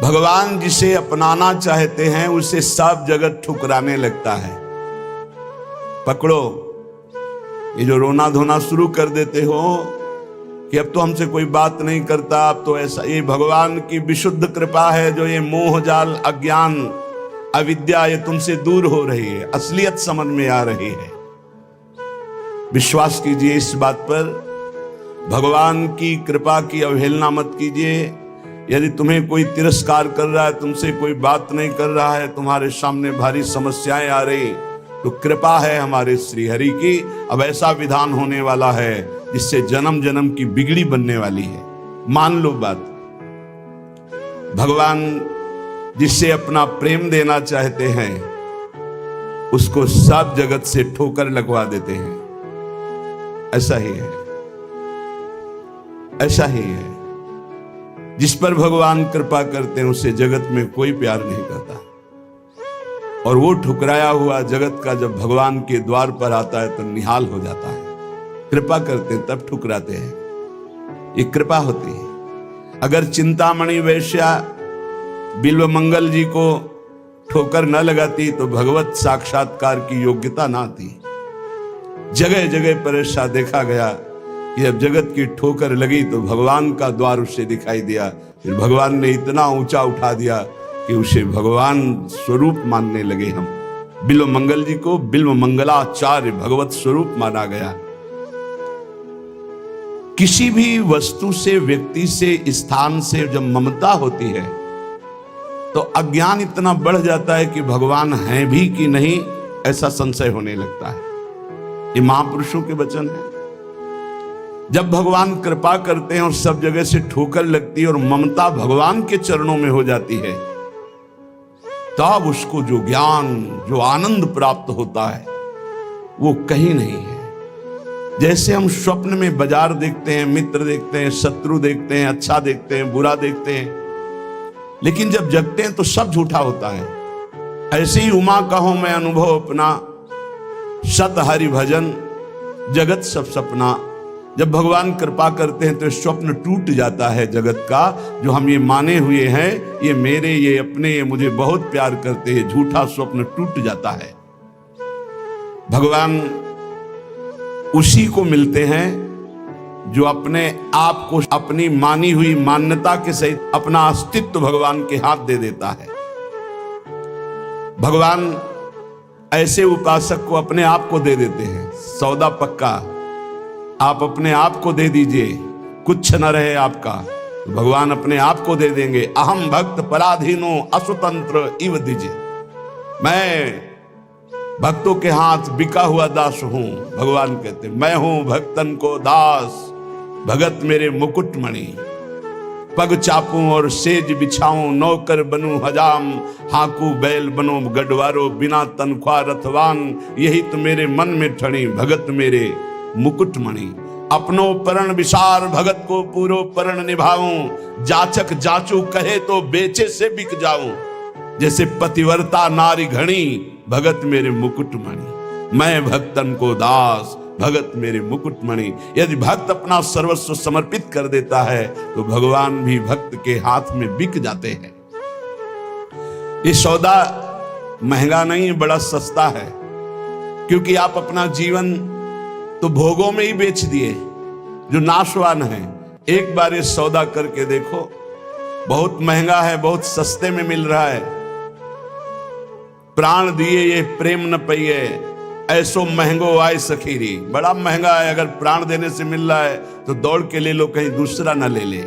भगवान जिसे अपनाना चाहते हैं उसे सब जगत ठुकराने लगता है। पकड़ो, ये जो रोना धोना शुरू कर देते हो कि अब तो हमसे कोई बात नहीं करता, अब तो ऐसा, ये भगवान की विशुद्ध कृपा है जो ये मोह जाल, अज्ञान, अविद्या ये तुमसे दूर हो रही है, असलियत समझ में आ रही है। विश्वास कीजिए इस बात पर, भगवान की कृपा की अवहेलना मत कीजिए। यदि तुम्हें कोई तिरस्कार कर रहा है, तुमसे कोई बात नहीं कर रहा है, तुम्हारे सामने भारी समस्याएं आ रही, तो कृपा है हमारे श्री हरि की। अब ऐसा विधान होने वाला है जिससे जन्म जन्म की बिगड़ी बनने वाली है। मान लो बात। भगवान जिससे अपना प्रेम देना चाहते हैं उसको सब जगत से ठोकर लगवा देते हैं। ऐसा ही है, ऐसा ही है। जिस पर भगवान कृपा करते हैं उसे जगत में कोई प्यार नहीं करता, और वो ठुकराया हुआ जगत का जब भगवान के द्वार पर आता है तो निहाल हो जाता है। कृपा करते हैं तब ठुकराते हैं, ये कृपा होती है। अगर चिंतामणि वैश्या बिल्व मंगल जी को ठोकर न लगाती तो भगवत साक्षात्कार की योग्यता ना थी। जगह जगह पर ऐसा देखा गया कि जब जगत की ठोकर लगी तो भगवान का द्वार उसे दिखाई दिया। फिर भगवान ने इतना ऊंचा उठा दिया कि उसे भगवान स्वरूप मानने लगे हम। बिल्व मंगल जी को बिल्व मंगलाचार्य भगवत स्वरूप माना गया। किसी भी वस्तु से, व्यक्ति से, स्थान से जब ममता होती है तो अज्ञान इतना बढ़ जाता है कि भगवान हैं भी कि नहीं ऐसा संशय होने लगता है। ये महापुरुषों के वचन है। जब भगवान कृपा करते हैं और सब जगह से ठोकर लगती है और ममता भगवान के चरणों में हो जाती है, तब उसको जो ज्ञान, जो आनंद प्राप्त होता है वो कहीं नहीं है। जैसे हम स्वप्न में बाजार देखते हैं, मित्र देखते हैं, शत्रु देखते हैं, अच्छा देखते हैं, बुरा देखते हैं, लेकिन जब जगते हैं तो सब झूठा होता है। ऐसे ही उमा कहो मैं अनुभव अपना, सत हरि भजन जगत सब सपना। जब भगवान कृपा करते हैं तो स्वप्न टूट जाता है जगत का, जो हम ये माने हुए हैं ये मेरे, ये अपने, ये मुझे बहुत प्यार करते हैं, झूठा स्वप्न टूट जाता है। भगवान उसी को मिलते हैं जो अपने आप को, अपनी मानी हुई मान्यता के सहित अपना अस्तित्व भगवान के हाथ दे देता है। भगवान ऐसे उपासक को अपने आप को दे देते हैं। सौदा पक्का, आप अपने आप को दे दीजिए, कुछ न रहे आपका, तो भगवान अपने आप को दे देंगे। अहम भक्त पराधीनो असुतंत्र इव दीजिए, मैं भक्तों के हाथ बिका हुआ दास हूं। भगवान कहते मैं हूं भक्तन को दास, भगत मेरे मुकुटमणि। पग चापूं और सेज बिछाऊं, नौकर बनूं हजाम, हाकू बैल बनो गढ़वारो, बिना तनख्वाह रथवान, यही तो मेरे मन में ठणी, भगत मेरे मुकुटमणि। अपनो परण विसार, भगत को पूरो परण निभाऊं, जाचक जाचू कहे तो बेचे से बिक जाऊं, जैसे पतिव्रता नारी घणी, भगत मेरे मुकुटमणि। मैं भक्तन को दास, भगत मेरे मुकुटमणि। यदि भक्त अपना सर्वस्व समर्पित कर देता है तो भगवान भी भक्त के हाथ में बिक जाते हैं। ये सौदा महंगा नहीं, बड़ा सस्ता है, क्योंकि आप अपना जीवन तो भोगों में ही बेच दिए जो नाशवान है। एक बार ये सौदा करके देखो, बहुत महंगा है, बहुत सस्ते में मिल रहा है। प्राण दिए ये प्रेम न पइए, ऐसो महंगो आए सखीरी। बड़ा महंगा है, अगर प्राण देने से मिल रहा है तो दौड़ के ले लो, कहीं दूसरा ना ले ले।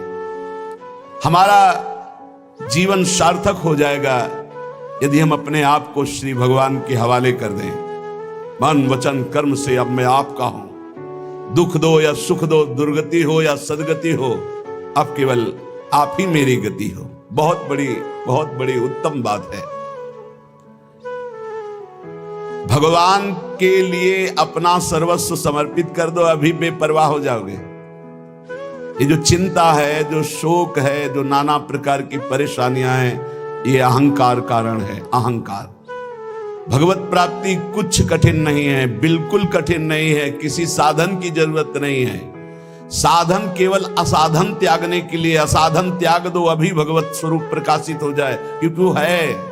हमारा जीवन सार्थक हो जाएगा यदि हम अपने आप को श्री भगवान के हवाले कर दें। मन वचन कर्म से अब मैं आपका हूं। दुख दो या सुख दो, दुर्गति हो या सदगति हो, अब केवल आप ही मेरी गति हो। बहुत बड़ी उत्तम बात है। भगवान के लिए अपना सर्वस्व समर्पित कर दो, अभी बेपरवाह हो जाओगे। ये जो चिंता है, जो शोक है, जो नाना प्रकार की परेशानियां हैं, ये अहंकार कारण है। अहंकार। भगवत प्राप्ति कुछ कठिन नहीं है, बिल्कुल कठिन नहीं है, किसी साधन की जरूरत नहीं है। साधन केवल असाधन त्यागने के लिए, असाधन त्याग दो अभी भगवत स्वरूप प्रकाशित हो जाए, क्योंकि वो है,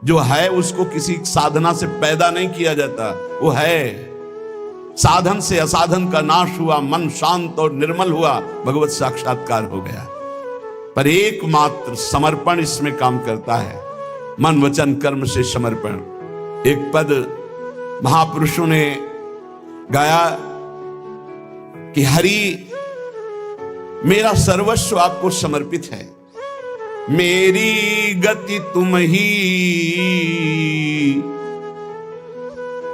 जो है उसको किसी साधना से पैदा नहीं किया जाता, वो है। साधन से असाधन का नाश हुआ, मन शांत और निर्मल हुआ, भगवत साक्षात्कार हो गया। पर एकमात्र समर्पण इसमें काम करता है, मन वचन कर्म से समर्पण। एक पद महापुरुषों ने गाया कि हरि मेरा सर्वस्व आपको समर्पित है, मेरी गति तुम ही,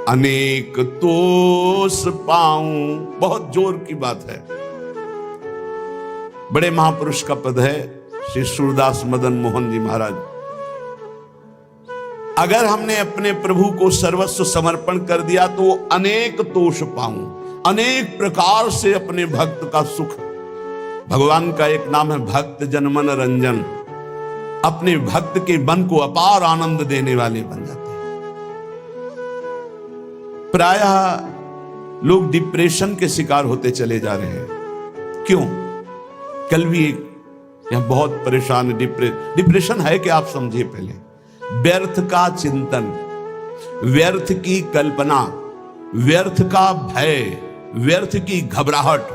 अनेक तोष पाऊं। बहुत जोर की बात है, बड़े महापुरुष का पद है, श्री सूरदास मदन मोहन जी महाराज। अगर हमने अपने प्रभु को सर्वस्व समर्पण कर दिया तो वो अनेक तोष पाऊं, अनेक प्रकार से अपने भक्त का सुख। भगवान का एक नाम है भक्त जनमन रंजन, अपने भक्त के मन को अपार आनंद देने वाले बन जाते हैं। प्रायः लोग डिप्रेशन के शिकार होते चले जा रहे हैं। क्यों? कल भी एक यहां बहुत परेशान है। डिप्रेशन है कि आप समझिए पहले, व्यर्थ का चिंतन, व्यर्थ की कल्पना, व्यर्थ का भय, व्यर्थ की घबराहट,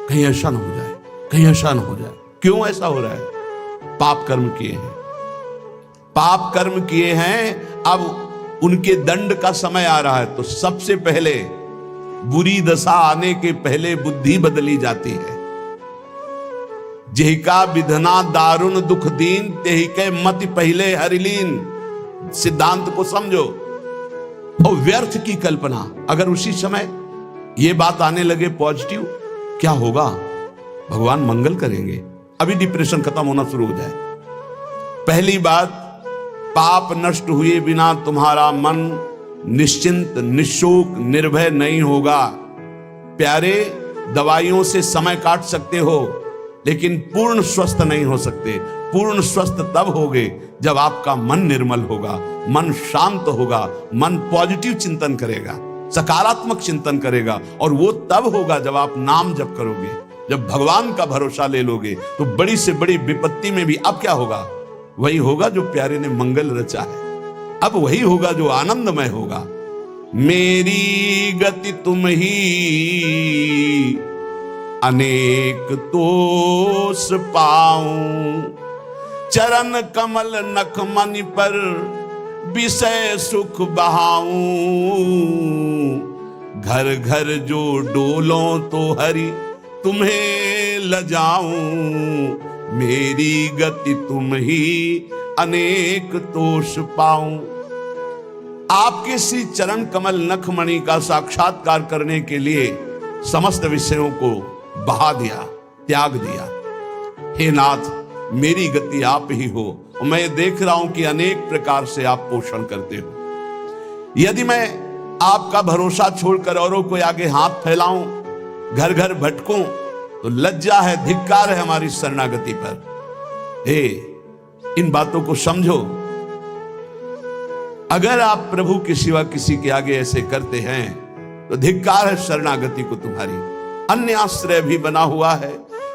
कहीं ऐसा न हो जाए, कहीं ऐसा न हो जाए। क्यों ऐसा हो रहा है? पाप कर्म किए हैं, पाप कर्म किए हैं, अब उनके दंड का समय आ रहा है। तो सबसे पहले बुरी दशा आने के पहले बुद्धि बदली जाती है। जेहिका विधना दारुण दुख दीन, तेहिके मति पहले हरिलीन। सिद्धांत को समझो। और व्यर्थ की कल्पना, अगर उसी समय ये बात आने लगे पॉजिटिव, क्या होगा? भगवान मंगल करेंगे, अभी डिप्रेशन खत्म होना शुरू हो जाए। पहली बात, पाप नष्ट हुए बिना तुम्हारा मन निश्चिंत, निशोक, निर्भय नहीं होगा। प्यारे, दवाइयों से समय काट सकते हो, लेकिन पूर्ण स्वस्थ नहीं हो सकते। पूर्ण स्वस्थ तब होगे जब आपका मन निर्मल होगा, मन शांत होगा, मन पॉजिटिव चिंतन करेगा, सकारात्मक चिंतन करेगा। और वो तब होगा जब आप नाम जप करोगे, जब भगवान का भरोसा ले लोगे। तो बड़ी से बड़ी विपत्ति में भी अब क्या होगा? वही होगा जो प्यारे ने मंगल रचा है। अब वही होगा जो आनंदमय होगा। मेरी गति तुम ही, अनेक तोष पाऊं। चरण कमल नख मनि पर विषय सुख बहाऊं। घर घर जो डोलों तो हरि तुम्हें लजाऊं। मेरी गति तुम ही, अनेक तोष पाऊं। आपके श्री चरण कमल नखमणि का साक्षात्कार करने के लिए समस्त विषयों को बहा दिया, त्याग दिया। हे नाथ, मेरी गति आप ही हो। और मैं देख रहा हूं कि अनेक प्रकार से आप पोषण करते हो। यदि मैं आपका भरोसा छोड़कर औरों को आगे हाथ फैलाऊं, घर घर भटकूं, तो लज्जा है, धिक्कार है हमारी शरणागति पर। हे, इन बातों को समझो। अगर आप प्रभु के सिवा किसी के आगे ऐसे करते हैं तो धिक्कार है शरणागति को तुम्हारी। अन्य आश्रय भी बना हुआ है।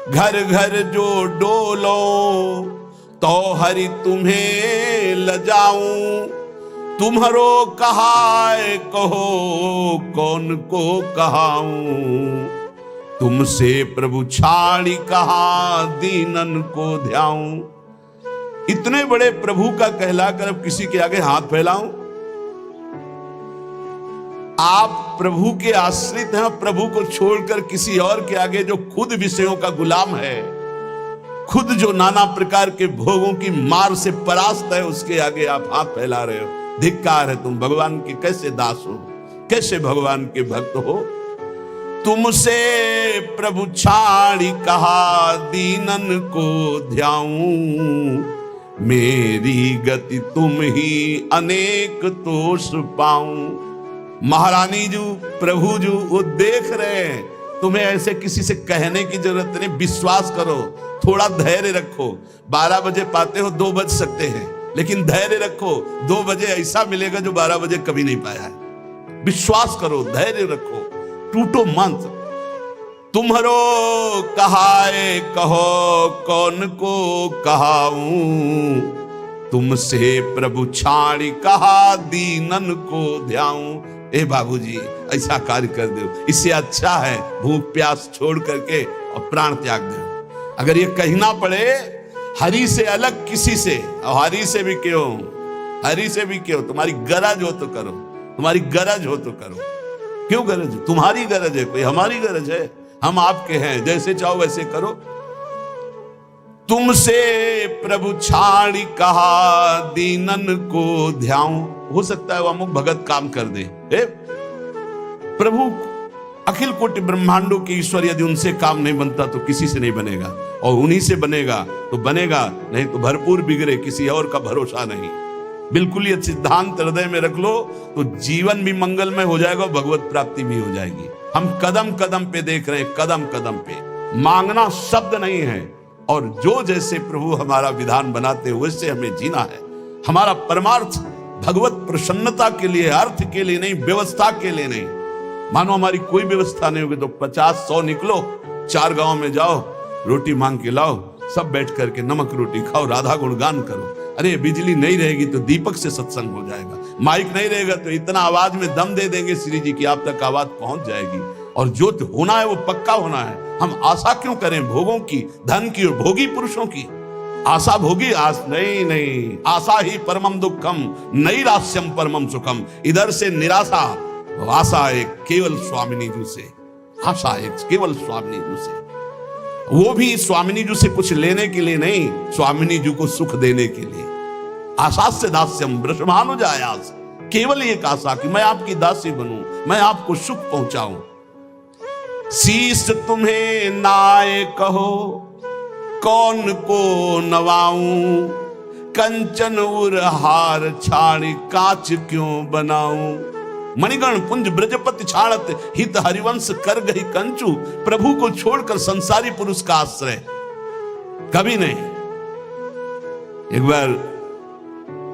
घर घर जो डोलो तो हरि तुम्हें लजाऊं। तुम्हारो कहाय कहो, कौन को कहाऊं। तुमसे प्रभु छाड़ी कहा, दीनन को ध्याऊं। इतने बड़े प्रभु का कहलाकर अब किसी के आगे हाथ फैलाऊं? आप प्रभु के आश्रित हैं। प्रभु को छोड़कर किसी और के आगे, जो खुद विषयों का गुलाम है, खुद जो नाना प्रकार के भोगों की मार से परास्त है, उसके आगे आप हाथ फैला रहे हो। धिक्कार है। तुम भगवान के कैसे दास हो, कैसे भगवान के भक्त हो? तुमसे प्रभु छाड़ी कहा, दीनन को ध्याऊं। मेरी गति तुम ही, अनेक तोष पाऊं। महारानी जी, प्रभु जी, वो देख रहे हैं। तुम्हें ऐसे किसी से कहने की जरूरत नहीं। विश्वास करो, थोड़ा धैर्य रखो। 12 बजे पाते हो, 2 बज सकते हैं, लेकिन धैर्य रखो। 2 बजे ऐसा मिलेगा जो 12 बजे कभी नहीं पाया है। विश्वास करो, धैर्य रखो, टूटो मत। तुम्हारो कहाए कहो कौन को कहाऊं, तुमसे प्रभु छाड़ी कहा दीनन को ध्याऊं। ए बाबूजी ऐसा कार्य कर दो, इससे अच्छा है भूख प्यास छोड़ करके और प्राण त्याग दो। अगर ये कहना पड़े हरि से अलग किसी से, और हरि से भी क्यों, हरि से भी क्यों, तुम्हारी गरज हो तो करो, तुम्हारी गरज हो तो करो। क्यों गरज? तुम्हारी गरज है, कोई हमारी गरज है? हम आपके हैं, जैसे चाहो वैसे करो। तुमसे प्रभु छाड़ी कहा दीनन को ध्याऊं। हो सकता है वो अमुक भगत काम कर दे। प्रभु अखिल कोटि ब्रह्मांडों के ईश्वर यदि उनसे काम नहीं बनता तो किसी से नहीं बनेगा, और उन्हीं से बनेगा तो बनेगा, नहीं तो भरपूर बिगड़े, किसी और का भरोसा नहीं। बिल्कुल ये सिद्धांत हृदय में रख लो तो जीवन भी मंगलमय हो जाएगा, भगवत प्राप्ति भी हो जाएगी। हम कदम कदम पे देख रहे हैं, कदम कदम पे। मांगना शब्द नहीं है, और जो जैसे प्रभु हमारा विधान बनाते हैं वैसे हमें जीना है। हमारा परमार्थ भगवत प्रसन्नता के लिए, अर्थ के लिए नहीं, व्यवस्था के लिए नहीं। मानो हमारी कोई व्यवस्था नहीं होगी तो 50-100 निकलो, 4 गांव में जाओ, रोटी मांग के लाओ, सब बैठ करके नमक रोटी खाओ, राधा गुणगान करो। अरे बिजली नहीं रहेगी तो दीपक से सत्संग हो जाएगा, माइक नहीं रहेगा तो इतना आवाज में दम दे देंगे श्री जी की आप तक आवाज पहुंच जाएगी। और जो होना है वो पक्का होना है। हम आशा क्यों करें भोगों की, धन की और भोगी पुरुषों की? आशा भोगी आस नहीं, नहीं, आशा ही परमम दुखम नैराश्यम परमम सुखम। इधर से निराशा, आशा एक केवल स्वामिनी जी से, आशा एक केवल स्वामिनी जी से, वो भी स्वामिनी जी से कुछ लेने के लिए नहीं, स्वामिनी जी को सुख देने के लिए। आशा से दास्यम ब्रह्मानुजायास, केवल एक आशा कि मैं आपकी दासी बनूं, मैं आपको सुख पहुंचाऊं। शीश तुम्हें नाए कहो कौन को नवाऊं, कंचन उर हार छाड़ी कांच क्यों बनाऊं। मणिगण पुंज ब्रजपति छाड़त हित हरिवंश कर गई कंचू। प्रभु को छोड़कर संसारी पुरुष का आश्रय कभी नहीं। एक बार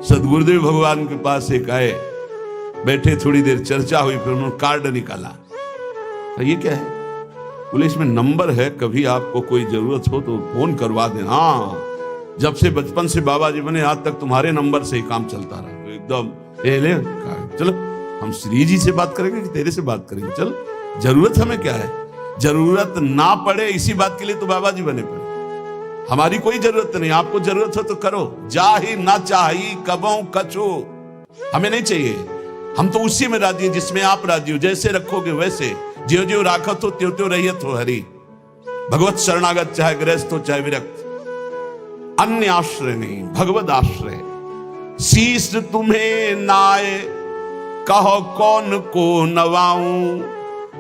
सदगुरुदेव भगवान के पास एक आए, बैठे, थोड़ी देर चर्चा हुई, फिर उन्होंने कार्ड निकाला। तो ये क्या है? बोले इसमें नंबर है, कभी आपको कोई जरूरत हो तो फोन करवा देना। हाँ, जब से बचपन से बाबा जी बने आज तक तुम्हारे नंबर से ही काम चलता रहा। एकदम ले चलो, हम श्री जी से बात करेंगे कि तेरे से बात करेंगे? चल, जरूरत हमें क्या है? जरूरत ना पड़े इसी बात के लिए तो बाबा जी बने पड़े। हमारी कोई जरूरत नहीं, आपको जरूरत हो तो करो। जा ही ना चाहिए कबों कछो, हमें नहीं चाहिए। हम तो उसी में राजी हैं जिसमें आप राजी हो। जैसे रखोगे वैसे, ज्यो ज्यो राखत हो त्यों त्यों रहियत हो हरि। भगवत शरणागत चाहे गृहस्थ हो चाहे विरक्त, अन्य आश्रय नहीं, भगवत आश्रय। शीश तुम्हें नाए कहो कौन को नवाऊं,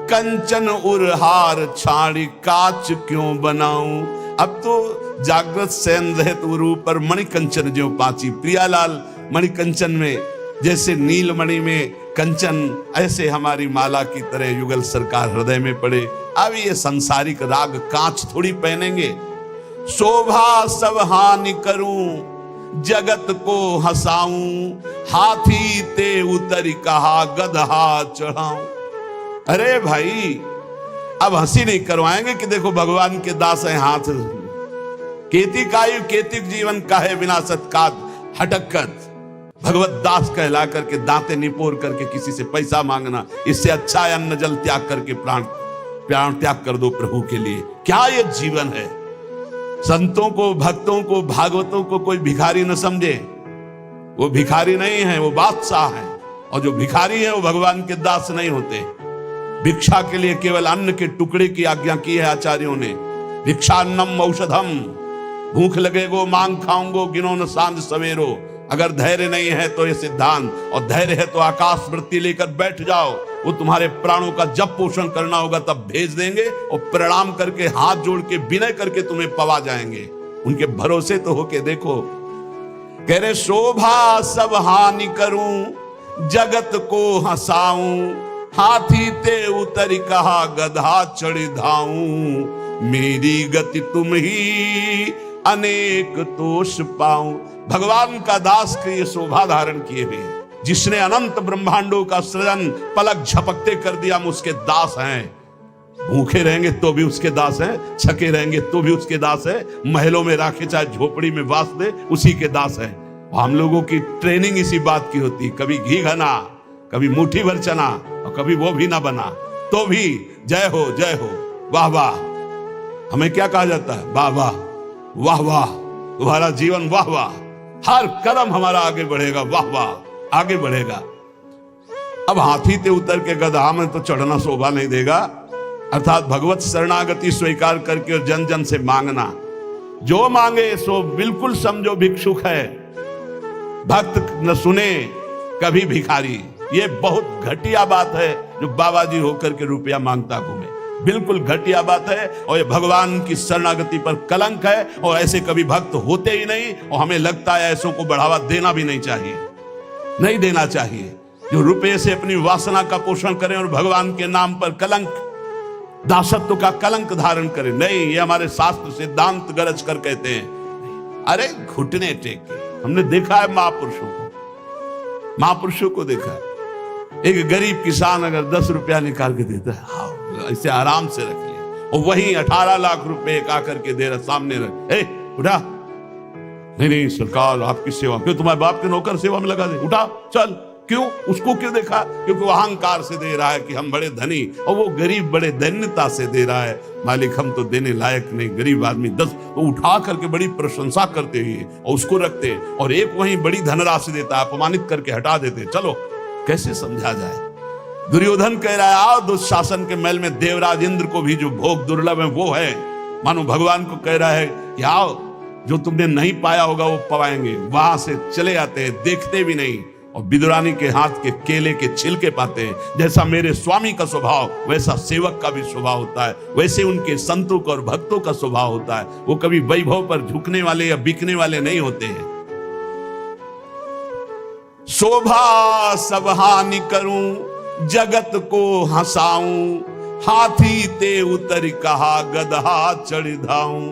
कंचन उरहार छाड़ी कांच क्यों बनाऊं। अब तो जागृत सैन रहत उरू पर मणिकंचन ज्यों पाची। प्रियालाल मणिकंचन में, जैसे नीलमणि में कंचन, ऐसे हमारी माला की तरह युगल सरकार हृदय में पड़े। अब ये संसारिक राग कांच थोड़ी पहनेंगे। शोभा सब हानि करूं जगत को हंसाऊं, हाथी ते उतर कहा गदहा चढ़ाऊं। अरे भाई, अब हंसी नहीं करवाएंगे कि देखो भगवान के दास हैं, हाथ केती कायु केतिक जीवन काहे विनाशत कात हटकत। भगवत दास कहला करके दांते निपोर करके किसी से पैसा मांगना, इससे अच्छा है अन्न जल त्याग करके प्राण त्याग कर दो प्रभु के लिए। क्या ये जीवन है? संतों को, भक्तों को, भागवतों को कोई भिखारी न समझे। वो भिखारी नहीं है, वो बादशाह है। और जो भिखारी है वो भगवान के दास नहीं होते। भिक्षा के लिए केवल अन्न के टुकड़े की आज्ञा की है आचार्यों ने। भिक्षान्नम औषधम, भूख लगेगो मांग खाऊंगो गिनो न सांझ सवेरो। अगर धैर्य नहीं है तो ये सिद्धांत, और धैर्य है तो आकाश वृत्ति लेकर बैठ जाओ। वो तुम्हारे प्राणों का जब पोषण करना होगा तब भेज देंगे, और प्रणाम करके हाथ जोड़ के विनय करके तुम्हें पवा जाएंगे। उनके भरोसे तो होके देखो। कह रहे शोभा सब हानि करूं जगत को हंसाऊं, हाथी ते उतरी कहा गधा चढ़ी धाऊं। मेरी गति तुम ही अनेक तोष पाऊं। भगवान का दास के ये शोभा धारण किए हुए, जिसने अनंत ब्रह्मांडों का सृजन पलक झपकते कर दिया, हम उसके दास हैं। भूखे रहेंगे तो भी उसके दास हैं, छके रहेंगे तो भी उसके दास है, महलों में राखे चाहे झोपड़ी में वास दे उसी के दास है। हम लोगों की ट्रेनिंग इसी बात की होती, कभी घी घना, कभी मुट्ठी भर चना और कभी वो भी ना बना तो भी जय हो वाह वाह। हमें क्या कहा जाता है? वाह वाह वाह वाह, तुम्हारा जीवन वाह वाह, हर कदम हमारा आगे बढ़ेगा, वाह वाह आगे बढ़ेगा। अब हाथी ते उतर के गधा में तो चढ़ना शोभा नहीं देगा, अर्थात भगवत शरणागति स्वीकार करके और जन जन से मांगना, जो मांगे सो बिल्कुल समझो भिक्षुक है, भक्त न सुने कभी भिखारी। ये बहुत घटिया बात है जो बाबा जी होकर के रुपया मांगता घूमे, बिल्कुल घटिया बात है और ये भगवान की शरणागति पर कलंक है और ऐसे कभी भक्त होते ही नहीं। और हमें लगता है ऐसों को बढ़ावा देना भी नहीं चाहिए, नहीं देना चाहिए, जो रुपये से अपनी वासना का पोषण करें और भगवान के नाम पर कलंक, दासत्व का कलंक धारण करें। नहीं, ये हमारे शास्त्र सिद्धांत गरज कर कहते हैं। अरे घुटने टेके, हमने देखा है महापुरुषों को देखा है। एक गरीब किसान अगर 10 रुपया निकाल के देता है, हाँ इसे आराम से रख लिया, और वही 18 लाख रुपए का करके दे रहा सामने रख, ए उठा, नहीं सरकार आपकी सेवा, क्यों तुम्हारे बाप के नौकर सेवा में लगा दे, उठा चल। क्यों? उसको क्यों देखा? क्योंकि वो अहंकार से दे रहा है कि हम बड़े धनी, और वो गरीब बड़े दैन्यता से दे रहा है, मालिक हम तो देने लायक नहीं, गरीब आदमी 10, तो उठा करके बड़ी प्रशंसा करते हुए और उसको रखते, और एक वहीं बड़ी धनराशि देता है, अपमानित करके हटा देते। चलो कैसे समझा जाए? दुर्योधन कह रहा है आओ दुशासन के महल में देवराज इंद्र को भी जो भोग दुर्लभ है वो है, मानो भगवान को कह रहा है कि आओ जो तुमने नहीं पाया होगा वो पाएंगे। वहां से चले आते हैं, देखते भी नहीं, और विदुरानी के हाथ के केले के छिलके पाते हैं। जैसा मेरे स्वामी का स्वभाव वैसा सेवक का भी स्वभाव होता है, वैसे उनके संतों का और भक्तों का स्वभाव होता है। वो कभी वैभव पर झुकने वाले या बिकने वाले नहीं होते हैं। शोभा सब हानि करूं, जगत को हंसाऊं, हाथी ते उतर कहा गदहा चढ़ धाऊं।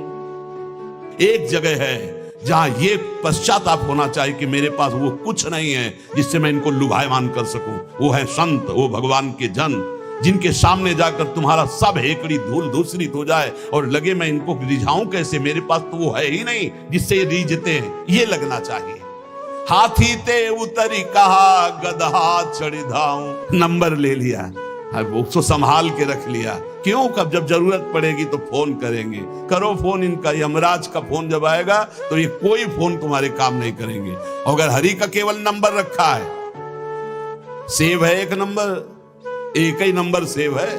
एक जगह है जहां ये पश्चाताप होना चाहिए कि मेरे पास वो कुछ नहीं है जिससे मैं इनको लुभायमान कर सकूं। वो है संत, वो भगवान के जन, जिनके सामने जाकर तुम्हारा सब हेकड़ी धूल धूसरित हो जाए और लगे मैं इनको रिझाऊं कैसे, मेरे पास तो वो है ही नहीं जिससे ये रिझते हैं, ये लगना चाहिए। हाथी ते उतरी कहा गदहा चढ़ धाऊं, नंबर ले लिया, उसको संभाल के रख लिया। क्यों? कब जब जरूरत पड़ेगी तो फोन करेंगे। करो फोन इनका, यमराज का फोन जब आएगा तो ये कोई फोन तुम्हारे काम नहीं करेंगे। अगर हरि का केवल नंबर रखा है, सेव है एक नंबर, एक ही नंबर सेव है,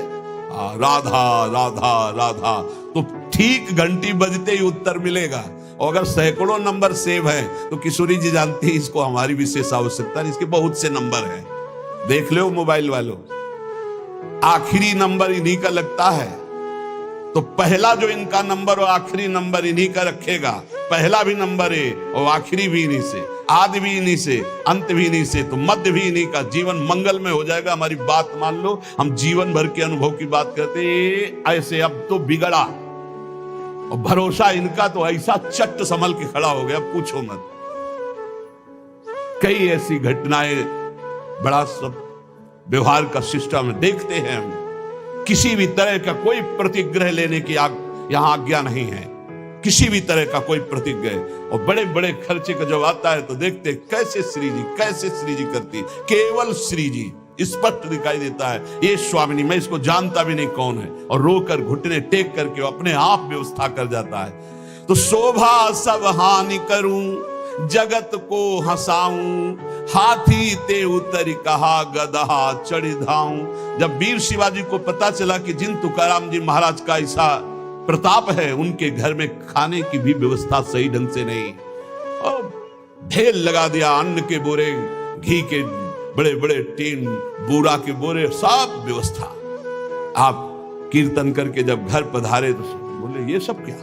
राधा राधा राधा, तो ठीक घंटी बजते ही उत्तर मिलेगा। और अगर सैकड़ों नंबर सेव है तो किशोरी जी जानती है इसको हमारी विशेष आवश्यकता है, इसके बहुत से नंबर हैं, देख लो मोबाइल वालों। आखिरी नंबर इन्हीं का लगता है, तो पहला जो इनका नंबर और आखिरी नंबर इन्हीं का रखेगा। पहला भी नंबर है और आखिरी भी इन्हीं से, आदि भी इन्हीं से, अंत भी इन्हीं से, तो मध्य भी इन्हीं का। जीवन मंगल में हो जाएगा। हमारी बात मान लो, हम जीवन भर के अनुभव की बात करते ऐसे, अब तो बिगड़ा और भरोसा इनका तो ऐसा चट्ट संभल के खड़ा हो गया, पूछो मत। कई ऐसी घटनाएं बड़ा सब व्यवहार का सिस्टम देखते हैं हम। किसी भी तरह का कोई प्रतिग्रह लेने की यहां आज्ञा नहीं है, किसी भी तरह का कोई प्रतिग्रह। और बड़े बड़े खर्चे का जब आता है तो देखते कैसे श्री जी करती, केवल श्री जी स्पष्ट दिखाई देता है। ये स्वामिनी, मैं इसको जानता भी नहीं कौन है, और रोकर घुटने टेक करके अपने आप व्यवस्था कर जाता है। तो शोभा सब हानि करूं, जगत को हंसाऊं, हाथी ते उतर कहा गदहा चढ़ धाऊं। जब वीर शिवाजी को पता चला कि जिन तुकाराम जी महाराज का ऐसा प्रताप है, उनके घर में खाने की भी व्यवस्था सही ढंग से नहीं, और ढेर लगा दिया, अन्न के बोरे, घी के बड़े बड़े टीन, बूरा के बोरे, सब व्यवस्था। आप कीर्तन करके जब घर पधारे तो बोले ये सब क्या?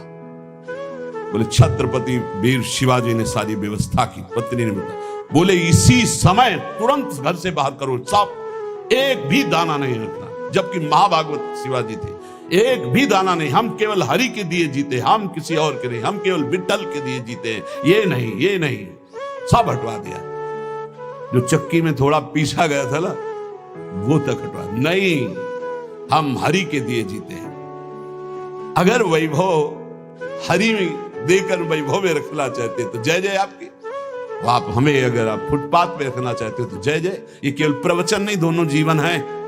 बोले छत्रपति वीर शिवाजी ने सारी व्यवस्था की। पत्नी ने बताया, बोले इसी समय तुरंत घर से बाहर करो, सब एक भी दाना नहीं रखना। जबकि महाभागवत शिवाजी थे, एक भी दाना नहीं, हम केवल हरि के दिए जीते, हम किसी और के नहीं, हम केवल विठल के दिए जीते, ये नहीं, सब हटवा दिया। जो चक्की में थोड़ा पीसा गया था ना, वो तक हटवा नहीं। हम हरि के दिए जीते हैं। अगर वैभव हरि में देकर वैभव में रखना चाहते तो जय जय आपकी। आप हमें अगर आप फुटपाथ पे रखना चाहते हो तो जय जय। ये केवल प्रवचन नहीं, दोनों जीवन है।